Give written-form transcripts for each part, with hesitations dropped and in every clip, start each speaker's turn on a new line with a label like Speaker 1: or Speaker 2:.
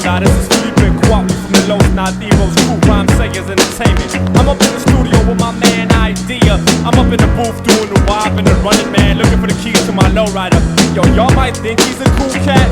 Speaker 1: Nah, this is Felipe Quattro from the Los Nativos, Cool Rhyme Sayers Entertainment. I'm up in the studio with my man Eyedea. I'm up in the booth doing the wop and the running man, looking for the keys to my lowrider. Yo, y'all might think he's a cool cat,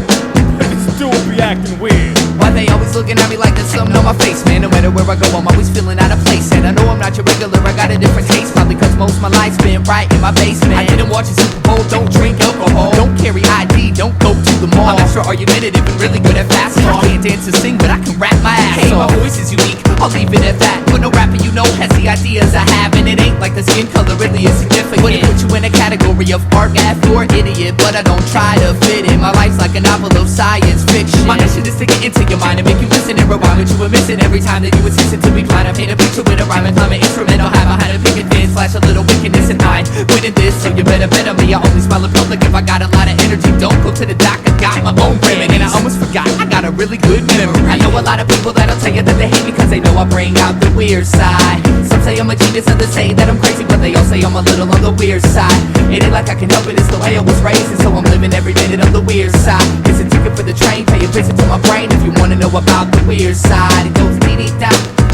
Speaker 1: but this dude be acting weird.
Speaker 2: Why they always looking at me like there's something on my face, man? No matter where I go, I'm always feeling out of place. And I know I'm not your regular, I got a different taste. Probably cause most of my life's been right in my basement. I didn't watch a Super Bowl, don't drink alcohol, don't carry ID, don't go to the mall. I'm extra argumentative and really good at fast talk. I can't dance or sing, but I can rap my ass off. Hey, my voice is unique, I'll leave it at that. But no rapper you know has the ideas I have, and it ain't like the skin color really is significant. Wouldn't put you in a category of art, math, or idiot, but I don't try to fit in. My life's like a novel of science fiction. My mission is to get into your mind and make you listen and rewind what you were missing every time that you were listening to me blind. I paint a picture with a rhyme and climb an instrumental, have behind a picket fence, slash a little wickedness in mind. Winning this, so you better bet on me. I only smile in public if I got a lot of energy. Don't go to the doc, I got my own remedy. And I almost forgot, I got a really good memory. I know a lot of people that'll tell you that they hate me cause they know I bring out the weird side. Some say I'm a genius, others say that I'm crazy, but they all say I'm a little on the weird side. It ain't like I can help it, it's the way I was raised, and so I'm living every minute on the weird side. It's a ticket for the train, pay a visit to my brain if you wanna know about the weird side. It goes dee-dee-da,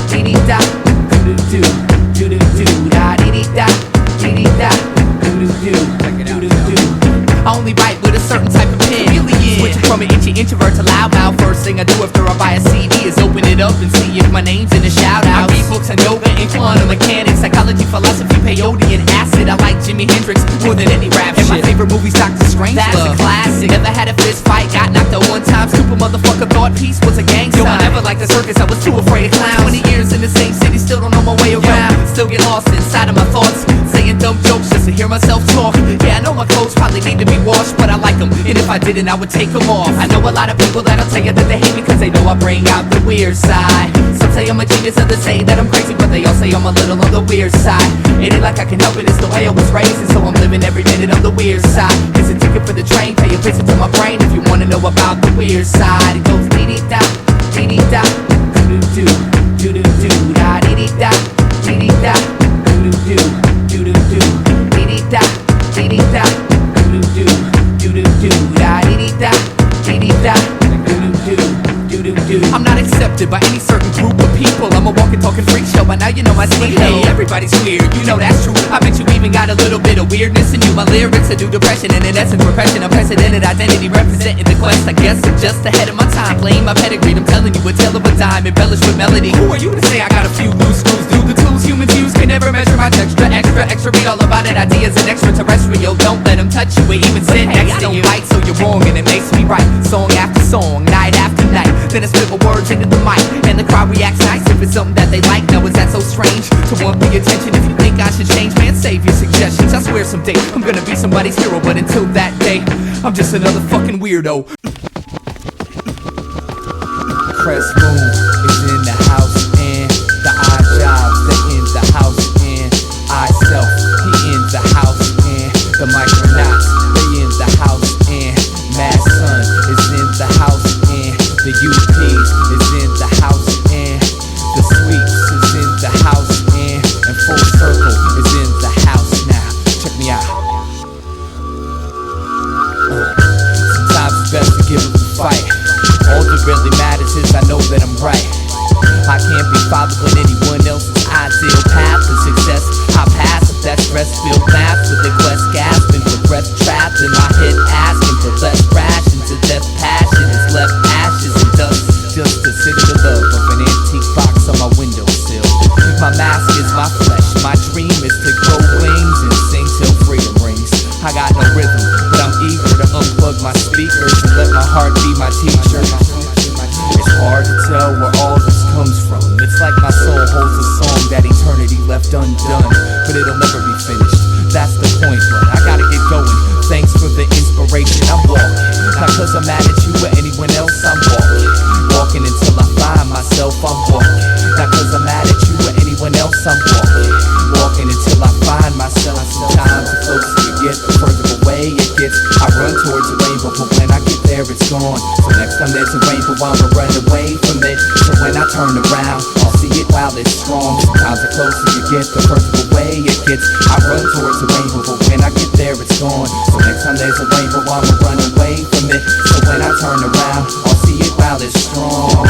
Speaker 2: dee-dee-da, doo-doo-doo, doo-doo-doo, da dee-dee-da, dee-dee-da, doo-doo-doo, doo-doo-doo. I only write with a certain type of pen. Switching from an itchy introvert to loudmouth. First thing I do after I buy a CD is open it up and see if my name's in a shout out. I read books on yoga and quantum mechanics, psychology, philosophy, peyote, and acid. I like Jimi Hendrix more than any rap shit. And my favorite movie's Dr. Strange. That's a classic. Never had a fist fight, got knocked out one time. Stupid motherfucker thought peace was a gang sign. Yo, I never liked the circus, I was too afraid of clowns. 20 years in the same city, still don't know my way around. Still get lost inside of my thoughts, saying dumb jokes just to hear myself talk. Yeah, I know my clothes probably need to be washed, but I like them, and if I didn't, I would take them off. I know a lot of people that'll tell you that they hate me cause they know I bring out the weird side. Some say I'm a genius, others say that I'm crazy, but they all say I'm a little on the weird side. It ain't like I can help it, it's the way I was raised, and so I'm living every minute on the weird side. It's a ticket for the train, pay a visit to my brain if you wanna know about the weird side. It goes dee-dee-da, dee-dee-da, doo-doo-doo, doo-doo-doo, da dee-dee-da, dee-dee-da, doo-doo-doo, doo-doo-doo, dee-dee-da, dee-dee-da, doo-doo-doo, doo-doo-doo, da dee-dee-da, dee-dee-da, doo-doo-doo, doo-doo-doo. I'm not accepted by any certain group of people. I'm a walking, talking freak show, but now you know my speed. Hey, everybody's weird, you know that's true. I bet you even got a little bit of weirdness in you. My lyrics are due depression, and in essence repression. Unprecedented identity representing the quest. I guess I'm just ahead of my time. Playing my pedigree, I'm telling you a tale of a dime, embellished with melody. Who are you to say I got a few loose screws? Do the tools humans use can never measure my texture. Extra, read all about it. Ideas and extraterrestrial. Don't let them touch you or even sit next to you. Right, so you're wrong, and it makes me right. Song after song, night after night. Then I spit my words into the mic, and the crowd reacts nice if it's something that they like. Now is that so strange to want the attention? If you think I should change, man, save your suggestions. I swear someday I'm gonna be somebody's hero, but until that day, I'm just another fucking weirdo. Press Moon is in the house, and the odd jobs, they in the house, and I self, he in the house, and the micronauts, they in the house, and Mad Sun is in the house, and the UPs is in the house, and the Sweeps is in the house, and Full Circle is in the house now. Check me out. Sometimes it's best to give up the fight. All that really matters is I know that I'm right. I can't be bothered with anyone else's ideal path to success. I pass if that stress-filled math with the quest gasping for breath trapped in my head, asking for less rations to death. Passion is left ashes and dust, just to sit in the love of an antique box on my windowsill. My mask is my flesh, my dream is to grow wings and sing till freedom rings. I got no rhythm, but I'm eager to unplug my speakers and let my heart be my teacher. It's hard to tell where all this comes from. It's like my soul holds a song that eternity left undone, but it'll never be finished. That's the point, but I gotta get going. Thanks for the inspiration, I'm walking. Not cause I'm mad at you or anyone else, I'm walking. Walking until I find myself, I'm walking. Not cause I'm mad at you or anyone else, I'm walking. Walking until I find myself. Sometimes the closer you get, the further away it gets. I run towards the rainbow, but when I get there, it's gone. So next time there's a rainbow, I'ma run away from it. So when I turn around, I'll see it while it's strong. Sometimes the closer you get, the further away it gets. I run towards the rainbow, but when I get there, it's gone. So next time there's a rainbow, I'ma run away from it. So when I turn around, I'll see it while it's strong.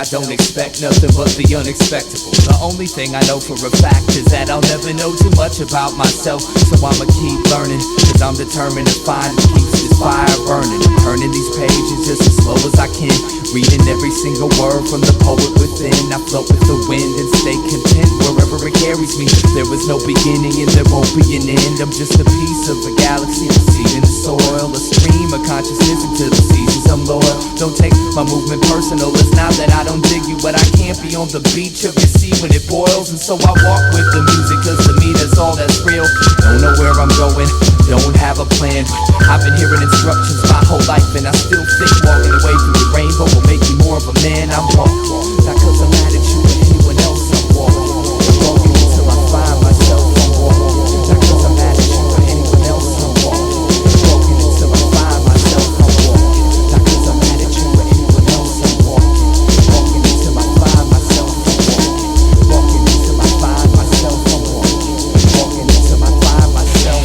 Speaker 2: I don't expect nothing but the unexpected. The only thing I know for a fact is that I'll never know too much about myself, so I'ma keep learning, cause I'm determined to find what keeps this fire burning. Turning these pages just as slow as I can, reading every single word from the poet within. I float with the wind and stay content wherever it carries me. There was no beginning and there won't be an end. I'm just a piece of a galaxy, a seed in the soil, a stream of consciousness into the seasons I'm loyal. Don't take my movement personal, it's not that I don't dig you, but I can't be on the beach of your sea when it boils. And so I walk with the music, cause to me that's all that's real. Don't know where I'm going, don't have a plan. I've been hearing instructions my whole life, and I still think walking away through the rainbow will make me more of a man. I'm walking, not cause I'm mad at you or anyone else. I'm walking until I find myself. I'm walking, not cause I'm mad at you or anyone else. I'm walking until I find myself. I'm walking, not cause I'm mad at you or anyone else. I'm walking until I find myself. I'm walking until I find myself. I'm walking until I find myself.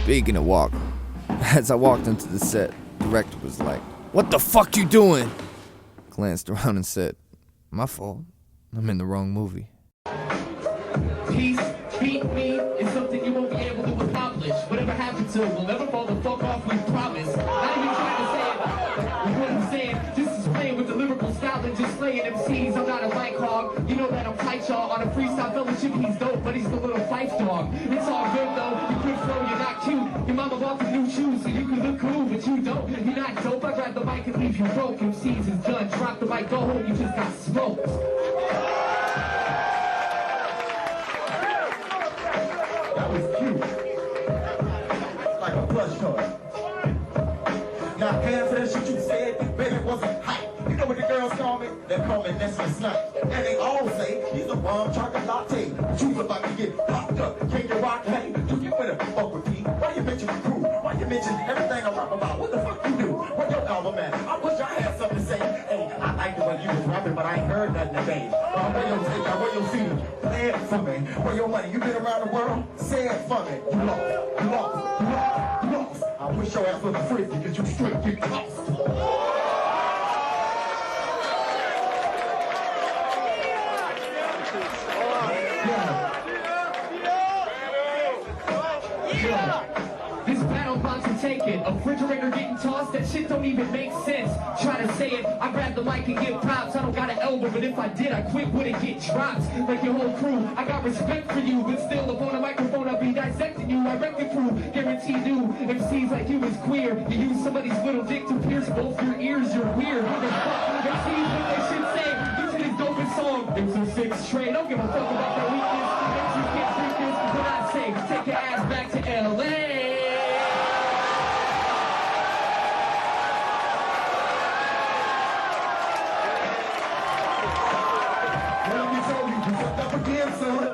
Speaker 2: Speaking of walk, as I walked into the set, the director was like, "What the fuck you doing?" Glanced around and said, "My fault. I'm in the wrong movie."
Speaker 3: Peace, beat me, is something you won't be able to accomplish. Whatever happens to it will never fall the fuck off, we promise. Not even trying to say it, you know what I'm saying? Just is playing with the lyrical style and just slaying MCs. I'm not a mic hog, you know that I'm tight, y'all. On a freestyle fellowship, he's dope, but he's the little fife dog. It's all good though, you could flow, you're not cute. Your mama bought the new shoes, so you can look cool, but you don't. You're not dope, I grab the mic and leave you broke. MCs is done, drop the mic, go home, you just got smoked.
Speaker 4: That was cute. Like a plush toy. Now, half of that shit you said, baby, wasn't hype. You know what the girls call me? They call me Nestle Snipe. And they all say, he's a bomb chocolate latte. But you about to get popped up. Can you rock? Hey, do you wanna fuck with me? Why you mention the crew? Why you mention everything I rap about? What the fuck you do? Where your album at? I wish I had something to say. Hey, I like the way you was rapping, but I ain't heard nothing today. Where your take out? Where your CD? Play it for me. Where your money? You been around the world? Say it for me. You lost. You lost. You lost. You lost. I wish your ass was a frisbee, because you straight get lost.
Speaker 3: This battle about to take it. A refrigerator getting tossed, that shit don't even make sense. Try to say it, I grab the mic and give props. I don't got an elbow, but if I did, I quick wouldn't get dropped. Like your whole crew, I got respect for you, but still up on a microphone, I'll be dissecting you. I wreck the crew, guarantee you. MCs like you is queer. You use somebody's little dick to pierce both your ears, you're weird. MCs what they should say, this is his dopest song. It's a 6 train, don't give a fuck about that weakness. MCs can't drink this, what I say, take your ass back to LA.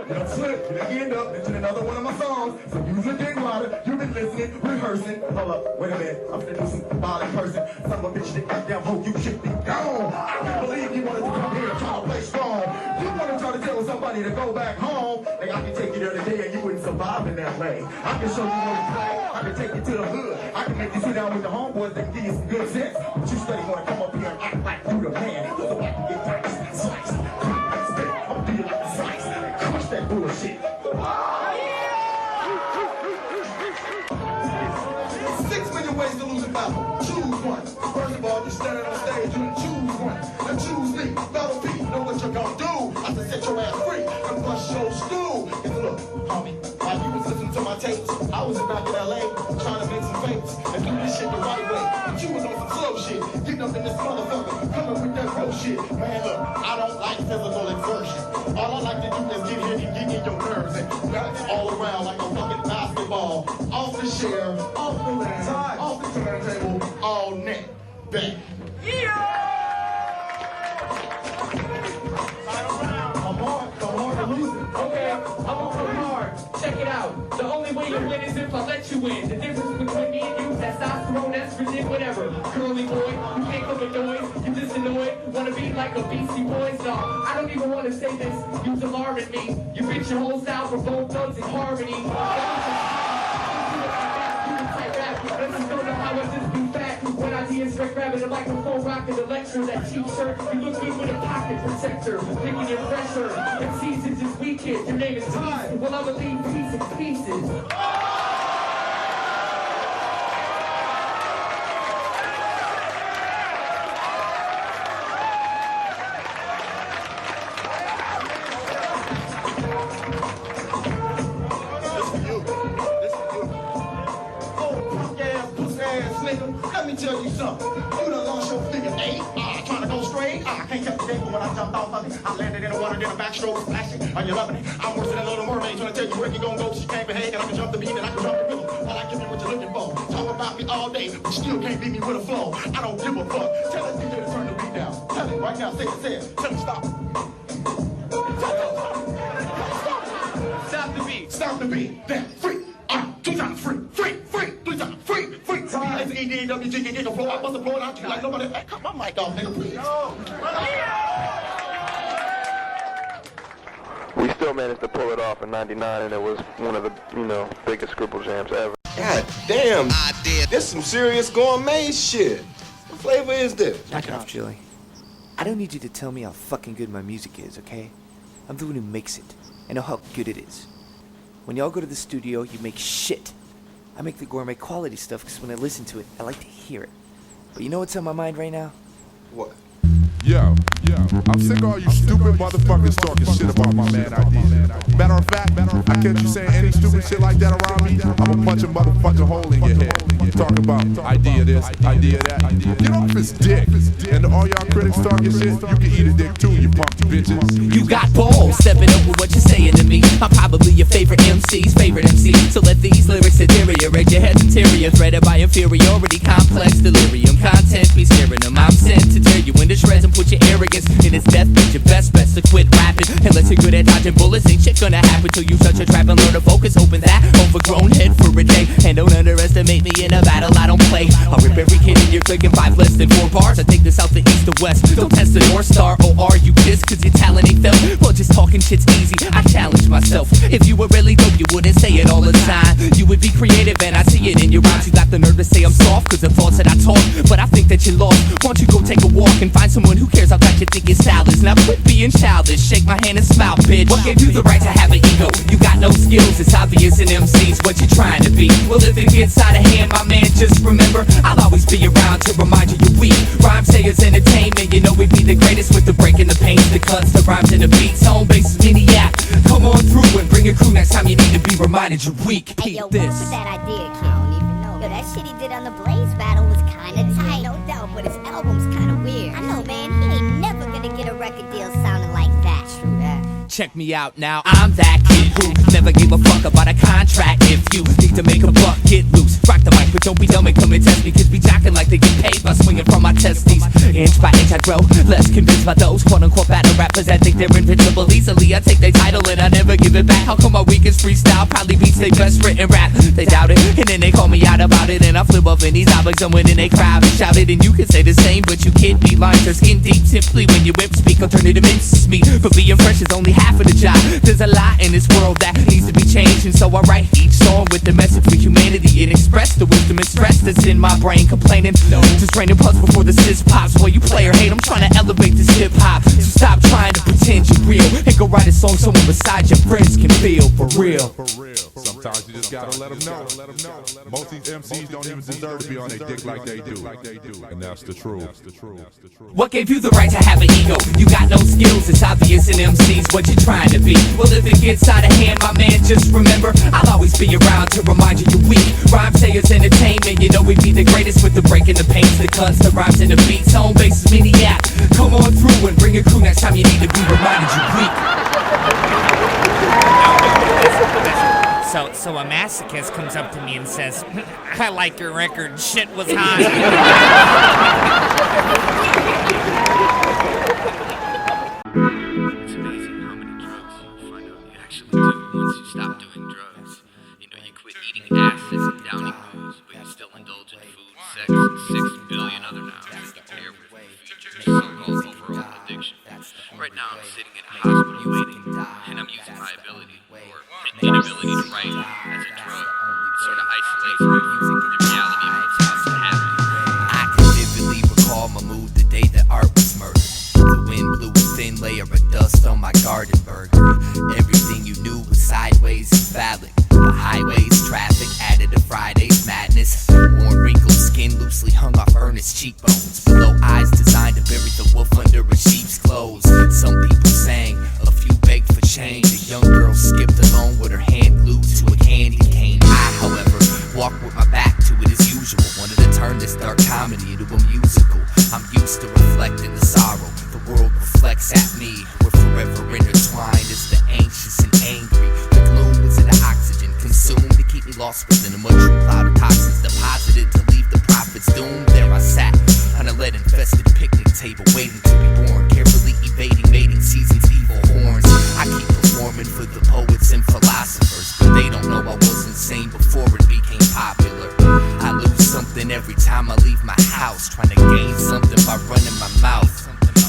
Speaker 4: Don't slip, you end up into another one of my songs. So use your dick water, you've been listening, rehearsing. Hold up, wait a minute, I'm gonna do some violent person. Son of a bitch, that goddamn hoe, you should be gone. I can't believe you wanted to come here and try to play strong. You wanna try to tell somebody to go back home. Hey, I can take you there today and you wouldn't survive in that way. I can show you what it's like, I can take you to the hood. I can make you sit down with the homeboys that can give you some good sense. But you steady wanna come up here and act like you the man. So I can get diced, sliced, spit. I'm gonna do you like a slice. Crush that bullshit. 6 million ways to lose a battle. Choose one. First of all, you standing on stage, you choose one. Now choose me. Battle me. Know what you're gonna do. I said set your ass free and bust your stool. And look, homie, while you was listening to my tapes, I was back in LA trying to make some fakes and do this shit the right way. But you was on some slow shit. Getting up in this motherfucker, coming with that bro shit. Man, look, I don't like physical exertion. All I like to do is get here and get in your nerves and bounce all around like a fucking basketball. Off the chair, off the land, off the turntable, all net. Bang. Yeah! I'm hard to lose it.
Speaker 3: Okay, I'm gonna go hard. Check it out. The only way you win is if I let you in. The difference between me and you, testosterone, estrogen, whatever. Curly boy, you can't come with noise. You just annoyed. Wanna be like a Beastie Boys song. I don't even wanna say this. You's alarming me. You bitch your whole style for both thugs in harmony. Let's just don't know how I just be fat when I straight grabbing the microphone, rocking the lecture. That t-shirt, you look good with a pocket protector. Picking your pressure, and seasons this weekend. Your name is Peace, well I'ma leave peace in pieces.
Speaker 4: Let me tell you something. You done lost your figure eight. Trying to go straight. I can't catch the day, but when I jumped off of it, I landed in the water, then a backstroke splashing. Are you loving it? I'm worse than a little mermaid. Trying to tell you where you gonna go. She can't behave, and I can jump the beat, and I can jump the rhythm. All I give you what you're looking for. Talk about me all day, but still can't beat me with a flow. I don't give a fuck. Tell that DJ to turn the beat down. Tell it right now. Say it. Tell him stop.
Speaker 3: Stop the beat.
Speaker 4: Stop the beat. Then free. 2 times free. 3 times free. It's EyedeaWG, get the floor. I must have blown out you like nobody. Hey, cut my mic off, nigga, please.
Speaker 5: We still managed to pull it off in '99, and it was one of the, biggest scribble jams ever.
Speaker 6: God damn, this some serious gourmet shit. What flavor is this?
Speaker 2: Knock it off, Julie. I don't need you to tell me how fucking good my music is, okay? I'm the one who makes it. I know how good it is. When y'all go to the studio, you make shit. I make the gourmet quality stuff because when I listen to it, I like to hear it. But you know what's on my mind right now?
Speaker 6: What?
Speaker 7: Yo, I'm sick of all you stupid motherfuckers talking shit about my man Eyedea. Matter of fact, I catch you saying any stupid shit like that around me, I'ma punch a motherfucking hole in your head. Talk about idea this, idea that. Get off his dick. And all y'all critics talking shit, you can eat a dick too, you punk bitches.
Speaker 2: You got balls, stepping over what you're saying to me. I'm probably your favorite MC's favorite MC. So let these lyrics deteriorate your head's interior, threaded by inferiority, complex delirium. Content be scaring them. I'm sent to tear you into shreds and put your arrogance in its deathbed. Your best to quit rapping. Unless you're good at dodging bullets, ain't shit gonna happen till you touch a trap and learn to focus. Open that overgrown head for a day. And don't underestimate me in a battle I don't play. I'll rip every kid in your clique in 5 less than 4 bars. I take the south, the east, the west. Don't test the North Star, or are you pissed cause your talent ain't felt? Well, just talking shit's easy, I challenge myself. If you were really dope, you wouldn't say it all the time. You would be creative and I see it in your rhymes. You got the nerve to say I'm soft cause the thoughts that I talk, but I think that you're lost. Why don't you go take a walk and find someone who cares how tight you think your style is. Now quit being childish, shake my hand and smile, bitch. What gave you the right to have an ego? You got no skills, it's obvious in MCs what you're trying to be. Well, if it gets out of hand, my man, just remember I'll always be around to remind you you're weak. Rhyme sayers entertainment, you know we be the greatest with the breaking the pains, the cuts, the rhymes and the beats. Home base is Eyedea. Come on through and bring a crew next time you need to be reminded you're weak.
Speaker 8: Hey, yo,
Speaker 2: this.
Speaker 8: what's with that idea, kid? I don't even know. Yo, that shit he did on the Blaze battle was kinda tight, no doubt, but his album's kinda weird. I know, man, he ain't never gonna get a record deal sounding like that. True that.
Speaker 2: Check me out now, I'm that kid who never gave a fuck about a contract. If you need to make a buck, get loose. Rock the mic, but don't be dumb and come and test me. Cause be jocking like they get paid by swinging from my testes. Inch by inch I grow, less convinced by those quote-unquote battle rappers that think they're invincible easily. I take their title and I never give it back. How come my weakest freestyle probably beats their best written rap? They doubt it, and then they call me out about it. And I flip up in these topics and when in they crowd and shout it. And you can say the same, but you can't be lying. Cause skin deep simply when you whip speak alternative mince meat. But being fresh is only half of the job. There's a lot in this world that needs to be changed, and so I write each song with the message for humanity and express the wisdom and stress that's in my brain. Complaining, just raining puffs before the sis pops. While you play or hate, I'm trying to elevate this hip hop. So stop trying to pretend you're real and go write a song someone beside your friends can feel for real.
Speaker 7: Sometimes you just gotta let them know. Most of these MCs don't even deserve to be on their dick like they do. And that's the truth.
Speaker 2: What gave you the right to have an ego? You got no skills, it's obvious in MCs what you're trying to be. Well, if it gets out of hand, my man, just remember I'll always be around to remind you you're weak. Rhyme sayers entertainment, you know we be the greatest with the breaking the pains, the cuts, the rhymes and the beats. Home base is Eyedea. Come on through and bring a crew next time you need to be reminded you're weak.
Speaker 9: So a masochist comes up to me and says, I like your record, shit was hot.
Speaker 10: It's amazing how many drugs you find out you actually do once you stop doing drugs. You know, you quit eating acids and downing booze, but you still indulge in food, sex, and 6 billion other nouns to pair with features, so-called overall addiction. Right now I'm sitting in a hospital waiting, and I'm using my ability, or inability to write as a drug. It sort of isolates me from the reality of what's happening.
Speaker 2: I can vividly based on my garden burglary. Everything you knew was sideways and phallic. The highways, traffic, added to Friday's madness. Worn, wrinkled skin loosely hung off earnest cheekbones. Below eyes designed to bury the wolf under a sheep's clothes. Some people sang, a few begged for change. A young girl skipped along with her hand glued to a candy cane. I, however, walked with my back to it as usual. Wanted to turn this dark comedy into a musical. I'm used to reflecting the sorrow. The world reflects at me. We're forever intertwined as the anxious and angry. The gloom was in the oxygen consumed to keep me lost within a mushroom cloud of toxins deposited to leave the prophets doomed. There I sat on a lead-infested picnic table, waiting to be born, carefully evading mating season's evil horns. I keep performing for the poets and philosophers, but they don't know I was insane before it became popular. I lose something every time I leave my house, trying to gain something by running my mouth.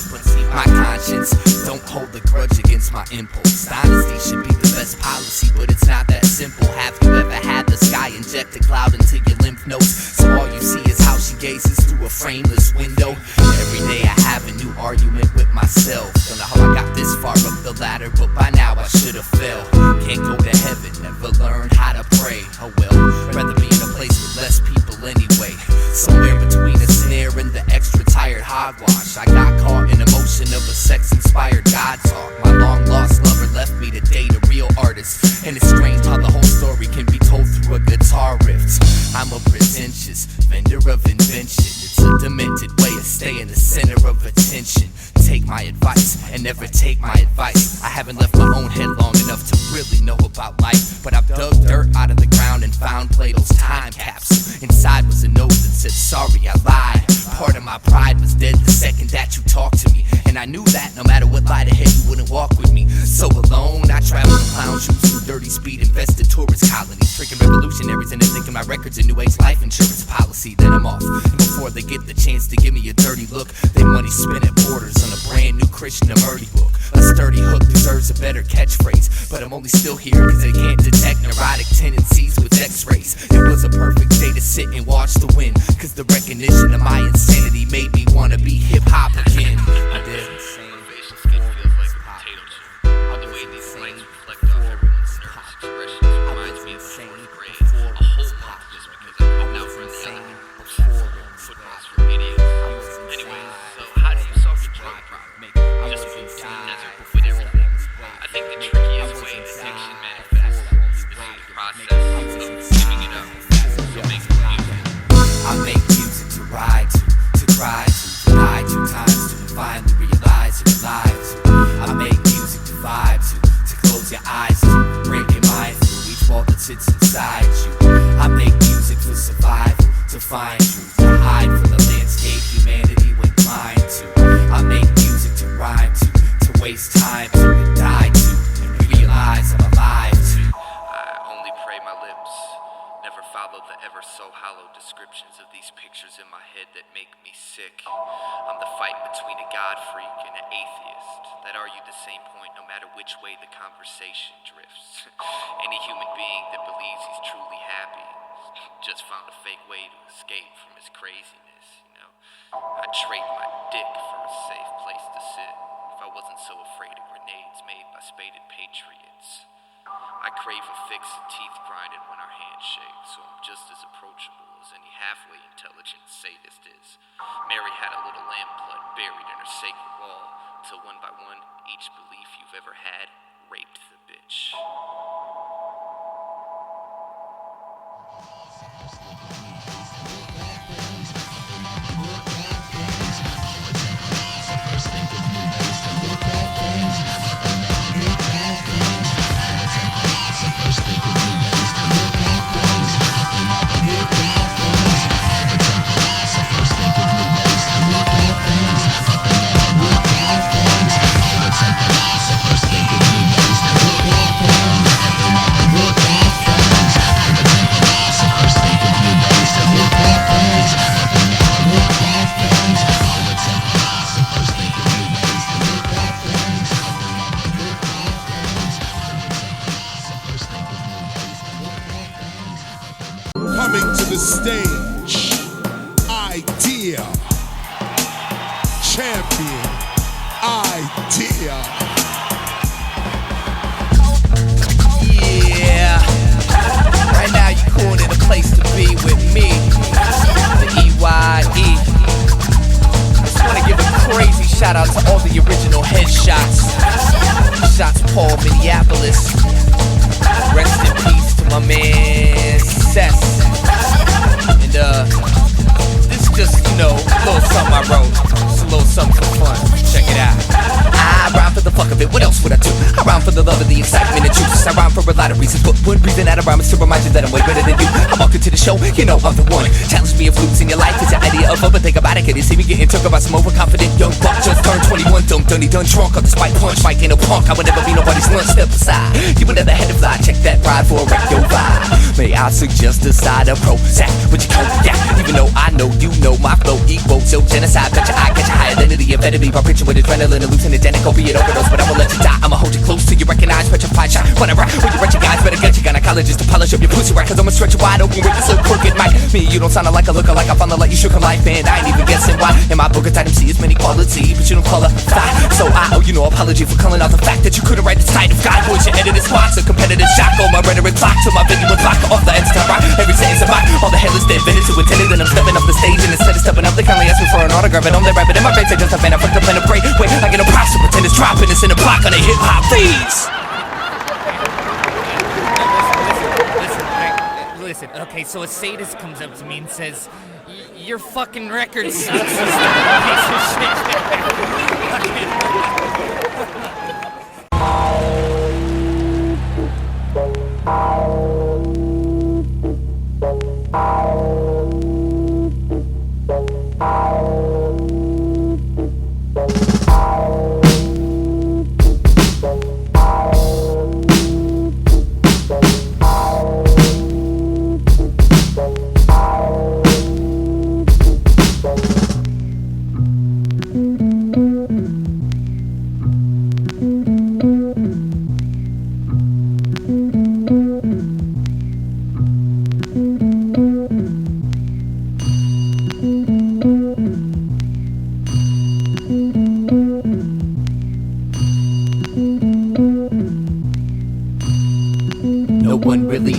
Speaker 2: But see, my conscience don't hold a grudge against my impulse. Honesty should be the best policy, but it's not that simple. Have you ever had the sky inject a cloud into your lymph nodes, so all you see is how she gazes through a frameless window? Every day I have a new argument with myself. Don't know how I got this far up the ladder, but by now I should have fell. Can't go to heaven, never learn how to pray. Oh well, rather be in a place with less people anyway. Somewhere between a snare and the extra tired hogwash, I got caught in emotion of a sex-inspired God talk. My long-lost lover left me to date a real artist, and it's strange how the whole story can be told through a guitar riff. I'm a pretentious vendor of invention. It's a demented way of staying the center of attention. Take my advice and never take my advice. I haven't left my own head long enough to really know about life, but I've dug dirt out of the ground and found Plato's time capsule. Inside was a note that said, sorry, I lied. Part of my pride was dead the second that you talked to me, and I knew that no matter what lied ahead, you wouldn't walk with me. So alone, I traveled in clown shoes through dirty speed-infested tourist colonies, tricking revolutionaries into thinking my record's a new age life insurance policy. Then I'm off, and before they get the chance to give me a dirty look, they money spent at Borders on a brand new Krishnamurti book. A sturdy hook deserves a better catchphrase, but I'm only still here because they can't detect neurotic tendencies with x-rays. It was a perfect day to sit and watch the wind, cause the recognition of my insanity made me wanna be hip-hop again. I did.
Speaker 10: Motivation skit feels like a potato chip. All the way these lights reflect off everyone's nervous expressions reminds me of the fourth grade. A whole month just because I couldn't outrun the element of footballs for idiots. Anyways, so how do you solve your drug problem? Just move to the desert with everything. I think the trickiest way addiction manifests is through the process of giving it up. So make music.
Speaker 2: I make music to ride to cry to die 2 times to finally realize you're alive to. I make music to vibe to close your eyes to, break your mind through each wall that sits inside you. I make music for survival, to find truth, to hide from the landscape humanity went blind to. I make music to rhyme to waste time to die to, and realize I'm alive to.
Speaker 10: I only pray my lips never follow the ever so hollow descriptions of these pictures in my head that make me sick. I'm the fight between a God freak and an atheist that argue the same point no matter which way the conversation drifts. Any human being that believes he's truly happy just found a fake way to escape from his craziness, you know. I'd trade my dick for a safe place to sit if I wasn't so afraid of grenades made by spaded patriots. I crave a fix and teeth grinding when our hands shake, so I'm just as approachable as any halfway intelligent sadist is. Mary had a little lamb blood buried in her sacred wall, till one by one, each belief you've ever had raped the bitch.
Speaker 7: Coming to the stage, Eyedea, champion, Eyedea.
Speaker 2: lot of reasons, but one reason that I rhyme is to remind you that I'm way better than you. I walk into the show, you know I'm the one. Challenge me if losing your life is your idea of but think about it, can you see me getting took about some overconfident young buck just turned 21, dumb, dunny, done drunk on the spike punch. Mike ain't a punk, I would never be nobody's lunch. Step aside, you would never had to fly. Check that ride for a wreck your vibe. May I suggest a side of Prozac, but you can't react. Even though I know you know my flow equals so genocide. Bet your eye catch a higher than the amphetamine by preaching with adrenaline, hallucinogenic, opiate overdose. But I will let you die, I'ma hold you close till you recognize, petrified shot. Whatever, when you wretched guys better get your gynecologist to polish up your pussy right, cause I'ma stretch you wide open with this little crooked mic. Me and you don't sound like a looker, like I found the light you shook a life, and I ain't even guessing why. In my book of item C is many quality, but you don't qualify. So I owe you no apology for calling out the fact that you couldn't write this title of God. Voice your edited spots, a competitive shock on my rhetoric clock till my venue and block off the instant rock. Every sentence of mine, all the hell is dead, vetted to attended, and I'm stepping off the stage, and instead of stepping up, they kindly ask me for an autograph, and I'm there rapping in my face. I just have been a fucked up and a break. Wait, I get a props to pretend it's dropping, it's in a block on a hip-hop beats.
Speaker 9: Listen, okay, so a sadist comes up to me and says, your fucking record sucks. Piece of shit.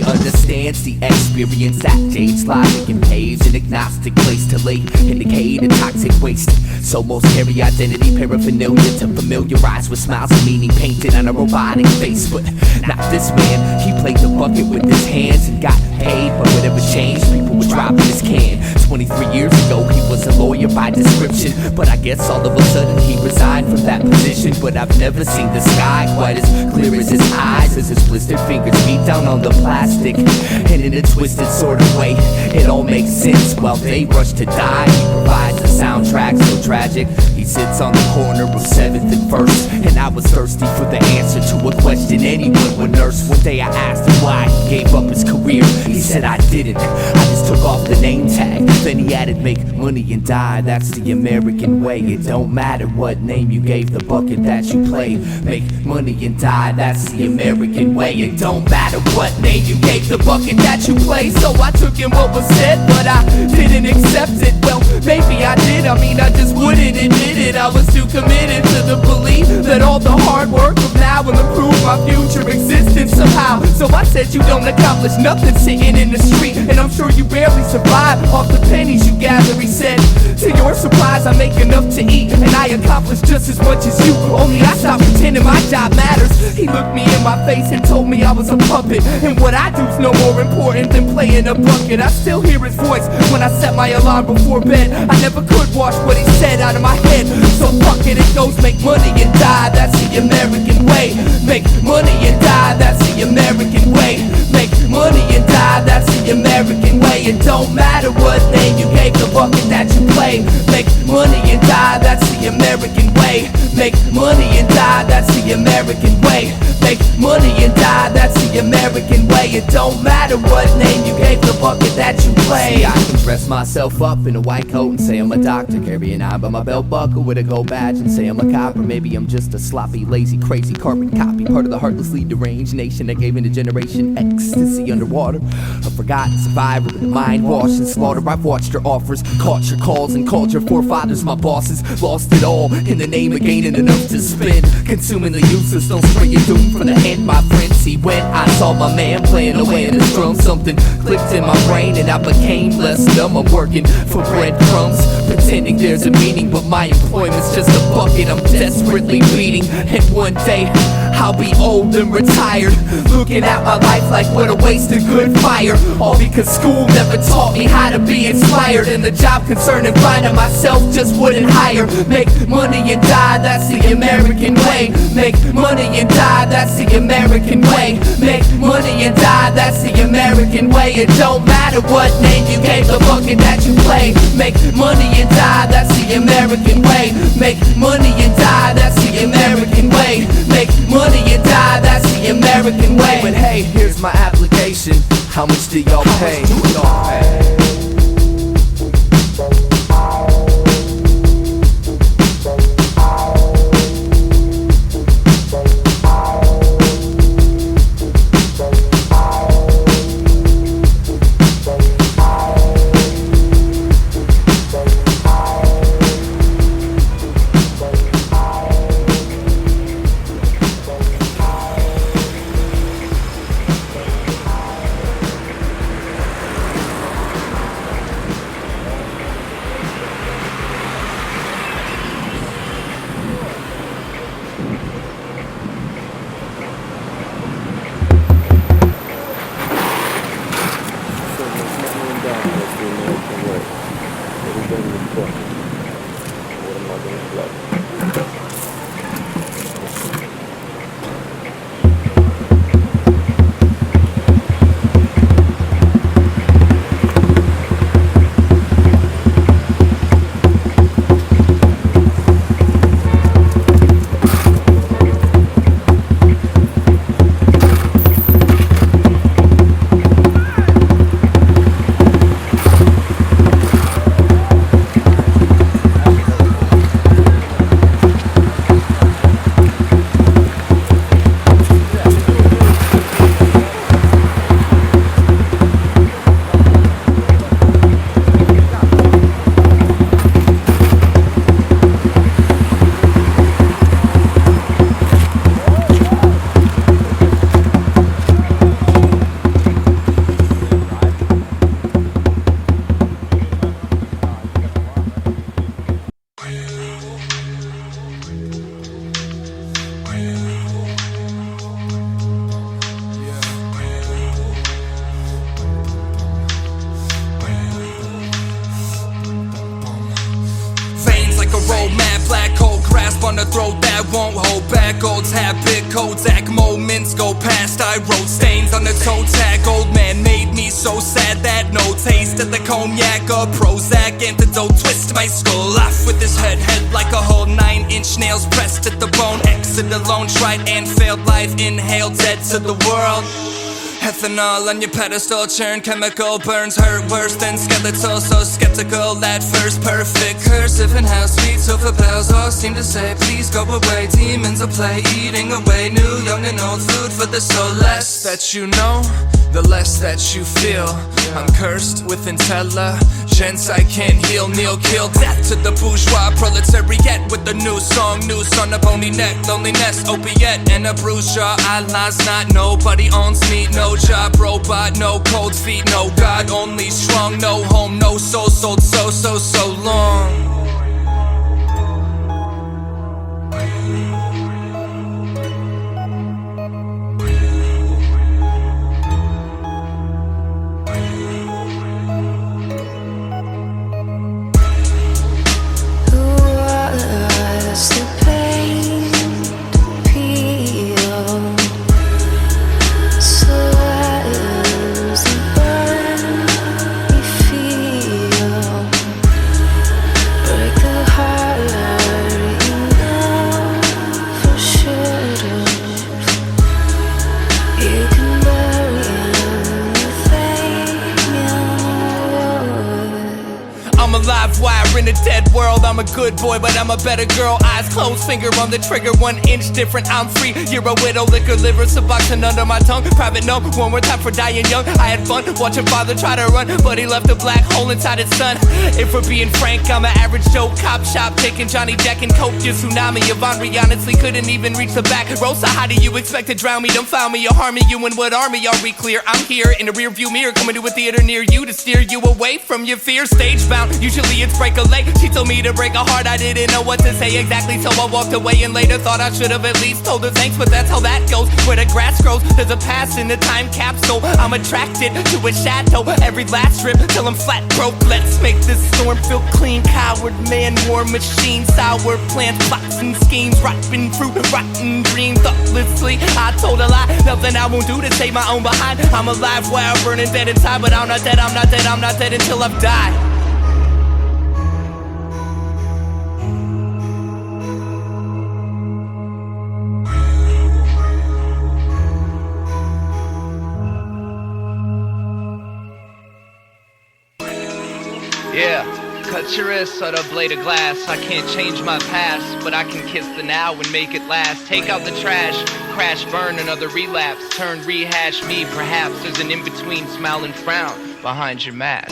Speaker 2: understands the experience that dates logic and paves an agnostic place to lay indicate a toxic waste. So most carry identity paraphernalia to familiarize with smiles and meaning painted on a robotic face. But not this man, he played the bucket with his hands and got paid. But whatever changed, people were dropping his can. 23 years ago, he was a lawyer by description, but I guess all of a sudden he resigned from that position. But I've never seen the sky quite as clear as his eyes, as his blistered fingers beat down on the plastic. And in a twisted sort of way, it all makes sense. While they rush to die, he provides the soundtrack so tragic. He sits on the corner of 7th and 1st, and I was thirsty for the answer to a question anyone would nurse. One day I asked him why he gave up his career. He said I didn't, I just took off the name tag. Then he added, make money and die, that's the American way. It don't matter what name you gave the bucket that you played. Make money and die, that's the American way. It don't matter what name you gave the bucket that you played. So I took in what was said, but I didn't accept it. Well, maybe I did, I mean I just wouldn't admit it. I was too committed to the belief that all the hard work of now will improve my future existence somehow. So I said you don't accomplish nothing sitting in the street, and I'm sure you barely survive off the pennies you gather. He said, to your surprise I make enough to eat, and I accomplish just as much as you, only I stopped pretending my job matters. He looked me in my face and told me I was a puppet, and what I do's no more important than playing a bucket. I still hear his voice when I set my alarm before bed. I never could wash what he said out of my head, so fuck it, it goes make money and die, that's the American way. Make money and die, that's the American way. Make money and die, that's the American way. It don't matter what name you gave the bucket that you play. Make money and die, that's the American way. Make money and die, that's the American way. Make money and die, that's the American way. It don't matter what name you gave the bucket that you play. See, I can dress myself up in a white coat and say I'm a doctor, carry an eye by my belt buckle with a gold badge and say I'm a cop. Or maybe I'm just a sloppy, lazy, crazy carbon copy, part of the heartlessly deranged nation that gave into generation ecstasy underwater. A forgotten survivor with a mind washed and slaughter. I've watched your offers, caught your calls, and called your forefathers my bosses. Lost it all in the name of gaining enough to spend. Consumingly useless, don't spray your doom from the end, my friend. See, when I saw my man playing away in his drum, something clicked in my brain and I became less dumb. I'm working for breadcrumbs, pretending there's a meaning, but my employment's just a bucket I'm desperately beating. And one day I'll be old and retired, looking at my life like what a waste of good fire. All because school never taught me how to be inspired, and the job concern and finding myself just wouldn't hire. Make money and die, that's the American way. Make money and die, that's the American way. Make money money and die, that's the American way. It don't matter what name you gave the bucket that you play. Make money and die, that's the American way. Make money and die, that's the American way. Make money and die, that's the American way. But hey, here's my application. How much do y'all pay?
Speaker 11: Gold's habit, Kodak moments go past. I wrote stains on the toe tag. Old man made me so sad that no taste of the cognac or Prozac antidote twist my skull off with his head like a whole 9-inch nails pressed at the bone. Exit alone, tried and failed life, inhaled dead to the world. Ethanol on your pedestal, churn chemical burns hurt worse than skeletal. So skeptical at first, perfect cursive and how sweet silver bells all seem to say please go away. Demons of play eating away new, young and old food for the soul. Less that you know, the less that you feel. I'm cursed with intelligence I can't heal. Kneel, kill, death to the bourgeois proletariat with a new song, noose on a bony neck, loneliness, opiate, and a bruised jaw. Allah's not, nobody owns me, no job, robot, no cold feet, no God, only strong, no home, no soul, sold so long. In a dead world, I'm a good boy, but I'm a better girl. Eyes closed, finger on the trigger, 1 inch different, I'm free. You're a widow, liquor, liver, suboxone under my tongue. Private note, one more time for dying young. I had fun watching father try to run, but he left a black hole inside his son. If we're being frank, I'm an average Joe. Cop shop, taking Johnny Jack and Coke. Your tsunami of Henri honestly couldn't even reach the back row. So how do you expect to drown me? Don't found me or harm me. You and what army? Are we clear? I'm here in a rear view mirror, coming to a theater near you to steer you away from your fear. Stage bound, usually it's break a leg. play. She told me to break her heart, I didn't know what to say exactly, so I walked away and later thought I should have at least told her thanks, but that's how that goes. Where the grass grows, there's a past in the time capsule. I'm attracted to a shadow every last trip till I'm flat broke. Let's make this storm feel clean. Coward man, war machine, sour plants, plots and schemes, rotten fruit, rotten dream. Thoughtlessly, I told a lie, nothing I won't do to save my own behind. I'm alive while burning dead inside, but I'm not dead, I'm not dead, I'm not dead until I've died.
Speaker 10: Yeah, cut your wrist on a blade of glass. I can't change my past, but I can kiss the now and make it last. Take out the trash, crash, burn, another relapse. Turn, rehash me, perhaps there's an in-between smile and frown behind your mask.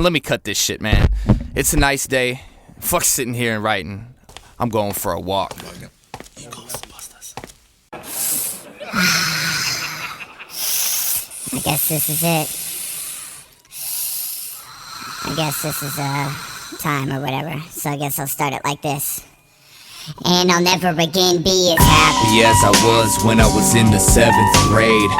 Speaker 11: let me cut this shit, man. It's a nice day. Fuck sitting here and writing. I'm going for a walk.
Speaker 8: I guess this is it. I guess this is time or whatever. So I guess I'll start it like this. And I'll never again be as happy
Speaker 11: as I was when I was in the 7th grade.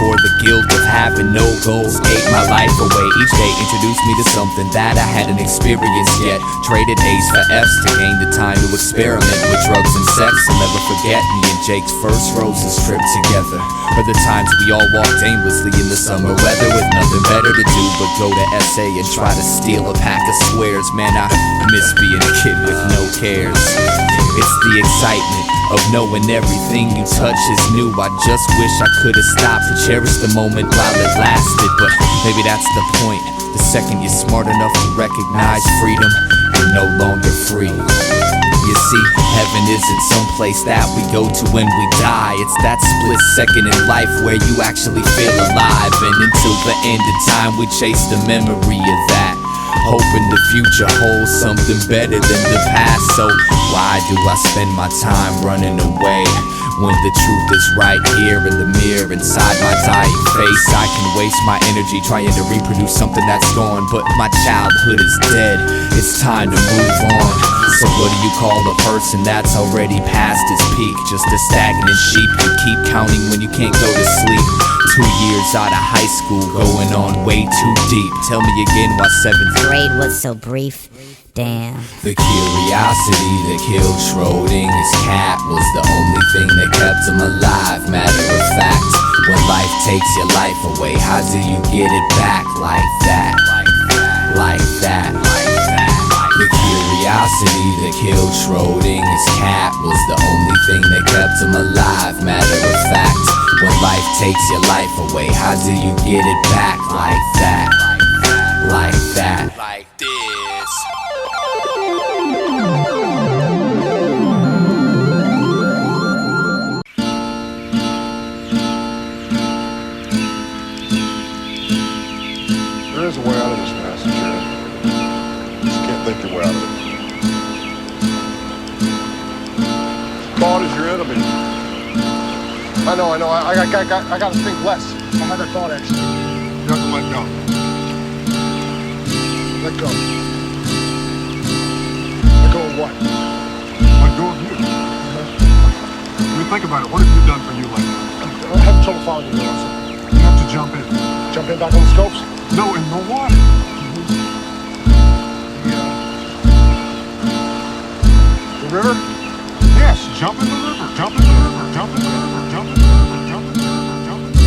Speaker 11: Before the guilt of having no goals ate my life away. Each day introduced me to something that I hadn't experienced yet. Traded A's for F's to gain the time to experiment with drugs and sex. I'll never forget me and Jake's first roses trip together. For the times we all walked aimlessly in the summer weather with nothing better to do but go to SA and try to steal a pack of squares. Man, I miss being a kid with no cares. It's the excitement of knowing everything you touch is new. I just wish I could've stopped to cherish the moment while it lasted. But maybe that's the point. The second you're smart enough to recognize freedom, you're no longer free. You see, heaven isn't some place that we go to when we die. It's that split second in life where you actually feel alive. And until the end of time we chase the memory of that, hoping the future holds something better than the past. So why do I spend my time running away when the truth is right here in the mirror inside my dying face? I can waste my energy trying to reproduce something that's gone, but my childhood is dead. It's time to move on. So what do you call a person that's already past his peak? Just a stagnant sheep you keep counting when you can't go to sleep. 2 years out of high school, going on way too deep. Tell me again why 7th
Speaker 8: grade was so brief. Damn.
Speaker 11: The curiosity that killed Schrodinger's cat was the only thing that kept him alive. Matter of fact, when life takes your life away, how do you get it back like that? Like that. The curiosity that killed Schrodinger's cat was the only thing that kept him alive. Matter of fact, when life takes your life away, how do you get it back like that? Like that. Like this.
Speaker 12: There is a way out of this mess, Jared. You just can't think your way out of it. Thought is your enemy. I know. I gotta think less. I had that thought actually. You have to let go. Let go. Let go of what? Let go of you. I mean, think about it. What have you done for you lately? I'm having trouble following you, Lawson. You have to jump in. Jump in back on the scopes? No, in the water. The river? Yes, jump in the river. Jump in the river. Jump in the river. Jump in the river. Jump in the river. Jump in the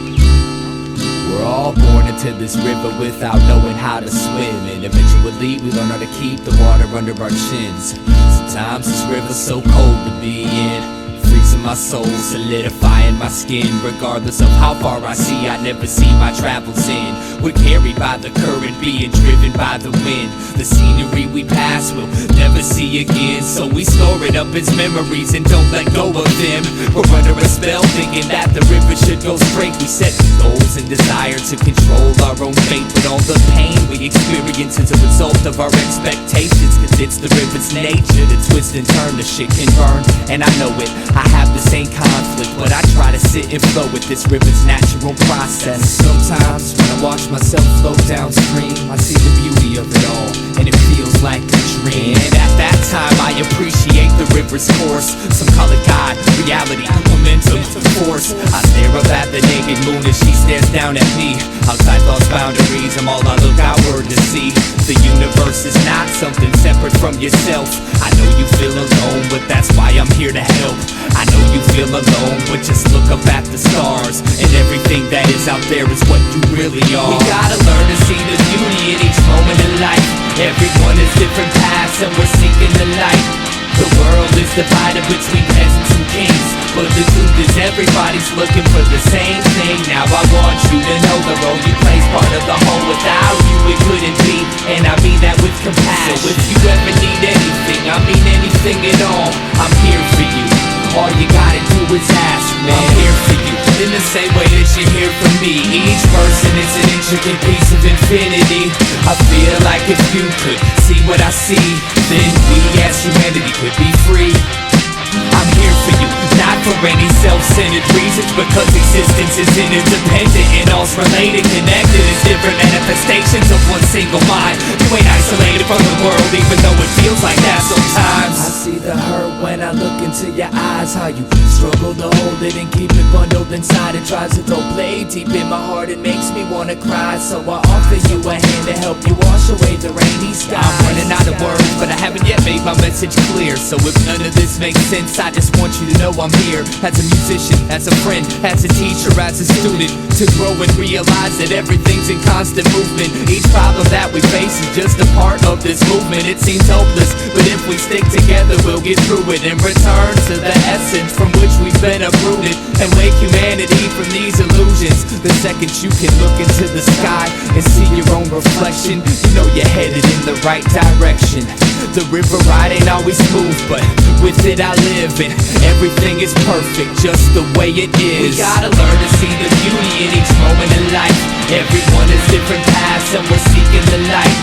Speaker 12: river.
Speaker 11: We're all born into this river without knowing how to swim, and eventually we learn how to keep the water under our chins. Sometimes this river's so cold to be in, freezing my soul, solidifying my skin. Regardless of how far I see, I never see my travels in. We're carried by the current, being driven by the wind. The scenery we pass will never see again, so we store it up as memories and don't let go of them. We're under a spell thinking that the river should go straight. We set goals and desire to control our own fate, but all the pain we experience is a result of our expectations. Cause it's the river's nature to twist and turn, the shit can burn, and I know it. I have the same conflict, but I try to sit and flow with this river's natural process. Sometimes when I watch myself flow downstream, I see the beauty of it all, and it feels like a dream. And at that time I appreciate the river's course. Some call it God, reality, momentum, force. I stare up at the naked moon as she stares down at me. Outside thoughts boundaries, I'm all I look outward to see. The universe is not something separate from yourself. I know you feel alone, but that's why I'm here to help. I know you feel alone, but just look up at the stars, and everything that is out there is what you really are. We gotta learn to see the beauty in each moment in life. Everyone has different paths and we're seeking the light. The world is divided between peasants and kings, but the truth is everybody's looking for the same thing. Now I want you to know the role you play's part of the whole. Without you it couldn't be, and I mean that with compassion. So if you ever need anything, I mean anything at all, I'm here for you. All you gotta do is ask, man. I'm here for you. in the same way that you hear from me. Each person is an intricate piece of infinity. I feel like if you could see what I see, then we as humanity could be free. I'm here for you, not for any self-centered reasons, because existence is interdependent and all's related, connected as different manifestations of one single mind. You ain't isolated from the world, even though it feels like that sometimes. I see the hurt when I look into your eyes, how you struggle to hold it and keep it bundled inside. It tries to throw blade deep in my heart, it makes me wanna cry. So I offer you a hand to help you wash away the rainy skies. I'm running out of words, but I haven't yet made my message clear. So if none of this makes sense, I just want you to know I'm here. As a musician, as a friend, as a teacher, as a student, to grow and realize that everything's in constant movement. Each problem that we face is just a part of this movement. It seems hopeless, but if we stick together, we'll get through it and return to the essence from which we've been uprooted, and wake humanity from these illusions. The second you can look into the sky and see your own reflection, you know you're headed in the right direction. The river ride ain't always smooth, but with it I live, and everything is perfect just the way it is. We gotta learn to see the beauty in each moment in life. Everyone has different paths and we're seeking the light.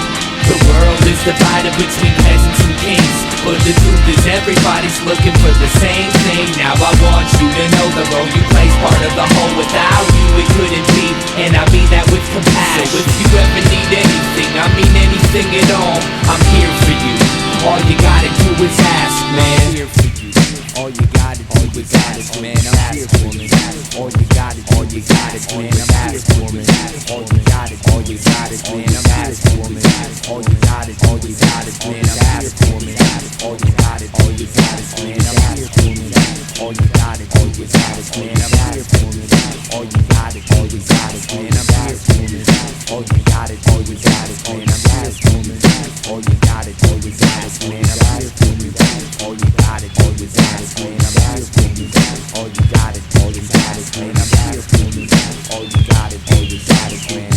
Speaker 11: The world is divided between peasants and kings, but the truth is everybody's looking for the same thing. Now I want you to know the role you play's part of the whole. Without you it couldn't be, and I mean that with compassion. So if you ever need anything, I mean anything at all, I'm here for you. All you gotta do is ask, man. I'm here for you. All you gotta do is ask, man. I'm here for you. All you gotta do is ask, man. I'm here for you. All you gotta do is ask, man. I'm here for you. All you gotta do is ask, man. I'm here for you. All you gotta do is ask, man. I'm here for you. All you gotta do is ask, man. I'm here for you. All you gotta do is ask, man. I'm here for you. All you gotta do is ask, man. I'm here for you. All you gotta do is ask, man. I'm here for you. All you gotta do is ask, man. I'm here for you. All you gotta do is ask, man. I'm here for you. All you gotta do is ask, man.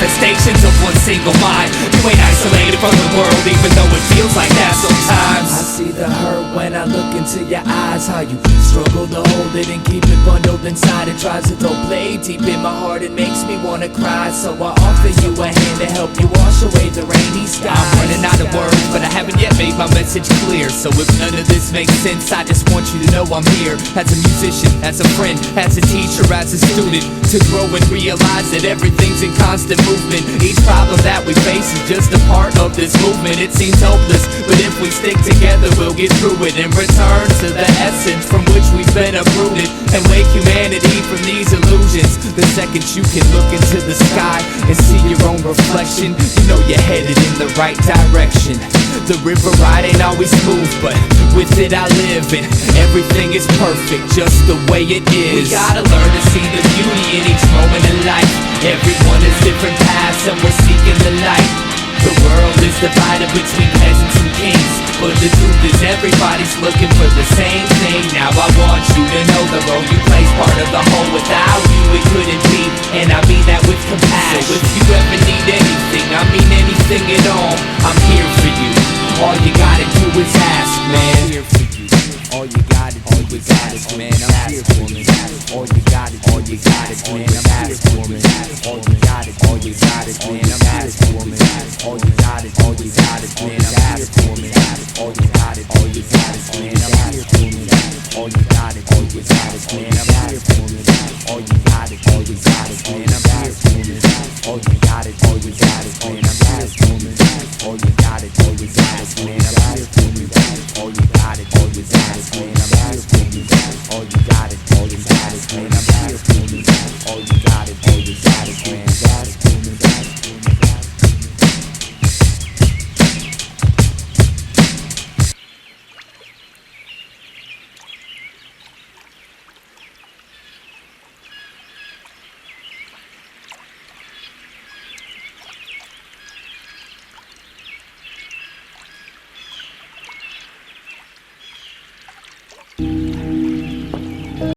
Speaker 11: manifestations of one single mind. You ain't isolated from the world, even though it feels like that sometimes. I see the hurt
Speaker 2: when I look into your eyes, how you struggle to hold it and keep it bundled inside. It tries to throw blade deep in my heart, it makes me wanna cry. So I offer you a hand to help you wash away the rainy skies.
Speaker 11: I'm running out of words, but I haven't yet made my message clear. So if none of this makes sense, I just want you to know I'm here. As a musician, as a friend, as a teacher, as a student, to grow and realize that everything's in constant movement. Each problem that we face is just a part of this movement. It seems hopeless, but if we stick together, we'll get through it and return to the essence from which we've been uprooted, and wake humanity from these illusions. The second you can look into the sky and see your own reflection, you know you're headed in the right direction. The river ride ain't always smooth, but with it I live, and everything is perfect just the way it is.
Speaker 2: We gotta learn to see the beauty in each moment in life. Everyone has different paths and we're seeking the light. The world is divided between peasants and kings, but the truth is everybody's looking for the same thing. Now I want you to know the role you play's part of the whole. Without you it couldn't be, and I mean that with compassion. So if you ever need anything, I mean anything at all, I'm here for you. All you gotta do is ask, man. I'm here for you. All you gotta do is ask, man. I'm here for you. All you gotta do is ask, man. I'm here for you. All you gotta do is ask, man. I'm here for you. All you gotta do is ask, man. I'm here for you. All you gotta do is ask, man. I'm here for you. All you gotta do is ask, man. I'm here for you. All you gotta do is ask, man. I'm here for you. All you gotta do is ask, man. I'm here for you. All you gotta do is ask, man. I'm here for you. All you gotta do is ask, man. I'm here for you. All you gotta do is ask, man. I'm here for you. All you gotta do is ask, man.